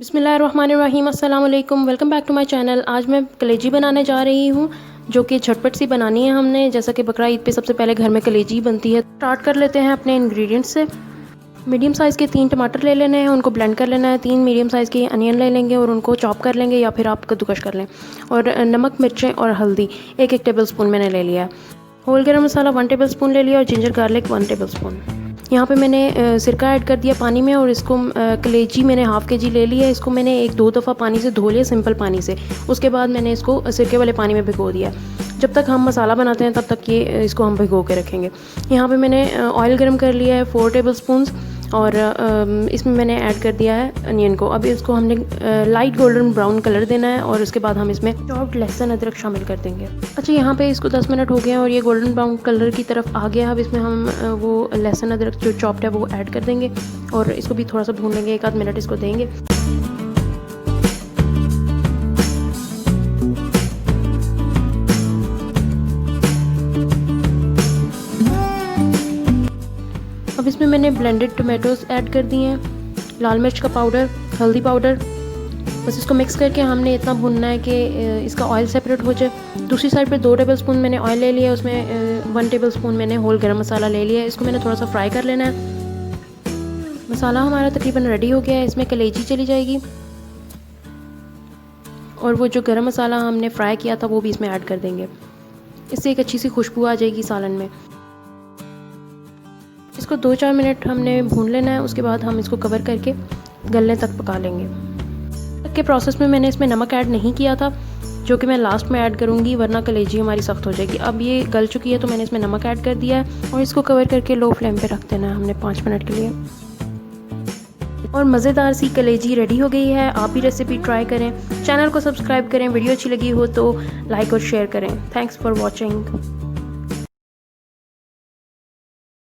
बिस्मिल्लाहिर्रहमानिर्रहीम, अस्सलाम वालेकुम, welcome back to my channel. आज मैं कलेजी बनाने जा रही हूँ जो कि झटपट सी बनानी है हमने। जैसा कि बकरा ईद पे सबसे पहले घर में कलेजी ही बनती है। स्टार्ट कर लेते हैं अपने इंग्रेडिएंट्स से। मीडियम साइज़ के 3 टमाटर ले लेने हैं, उनको ब्लेंड कर लेना है। 3 मीडियम साइज़ के अनियन ले लेंगे और उनको चॉप कर लेंगे या फिर आप कद्दूकश कर लें। और नमक, मिर्चें और हल्दी 1-1 टेबल स्पून मैंने ले लिया। होल गरम मसाला 1 टेबल स्पून ले लिया और जिंजर गार्लिक 1 टेबल स्पून। यहाँ पे मैंने सिरका ऐड कर दिया पानी में और इसको कलेजी मैंने हाफ़ के जी ले लिया। इसको मैंने 1-2 दफ़ा पानी से धो लिया, सिंपल पानी से। उसके बाद मैंने इसको सिरके वाले पानी में भिगो दिया। जब तक हम मसाला बनाते हैं तब तक ये इसको हम भिगो के रखेंगे। यहाँ पे मैंने ऑयल गरम कर लिया है 4 टेबल स्पून्स और इसमें मैंने ऐड कर दिया है अनियन को। अब इसको हमने लाइट गोल्डन ब्राउन कलर देना है और उसके बाद हम इसमें चॉप्ड लहसुन अदरक शामिल कर देंगे। अच्छा, यहाँ पे इसको 10 मिनट हो गए हैं और ये गोल्डन ब्राउन कलर की तरफ आ गया। अब इसमें हम वो लहसुन अदरक जो चॉप्ड है वो ऐड कर देंगे और इसको भी थोड़ा सा भून लेंगे, 1-आध मिनट इसको देंगे। अब इसमें मैंने ब्लेंडेड टोमेटोज़ ऐड कर दिए हैं, लाल मिर्च का पाउडर, हल्दी पाउडर। बस इसको मिक्स करके हमने इतना भूनना है कि इसका ऑयल सेपरेट हो जाए। दूसरी साइड पे 2 टेबल स्पून मैंने ऑयल ले लिया, उसमें 1 टेबल स्पून मैंने होल गरम मसाला ले लिया। इसको मैंने थोड़ा सा फ्राई कर लेना है। मसाला हमारा तकरीबन रेडी हो गया है। इसमें कलेजी चली जाएगी और वो जो गरम मसाला हमने फ्राई किया था वो भी इसमें ऐड कर देंगे। इससे एक अच्छी सी खुशबू आ जाएगी सालन में। इसको 2-4 मिनट हमने भून लेना है। उसके बाद हम इसको कवर करके गलने तक पका लेंगे। तक के प्रोसेस में मैंने इसमें नमक ऐड नहीं किया था, जो कि मैं लास्ट में ऐड करूँगी, वरना कलेजी हमारी सख्त हो जाएगी। अब ये गल चुकी है तो मैंने इसमें नमक ऐड कर दिया है और इसको कवर करके लो फ्लेम पे रख देना है हमने 5 मिनट के लिए। और मज़ेदार सी कलेजी रेडी हो गई है। आप भी रेसिपी ट्राई करें, चैनल को सब्सक्राइब करें, वीडियो अच्छी लगी हो तो लाइक और शेयर करें। Thanks for watching.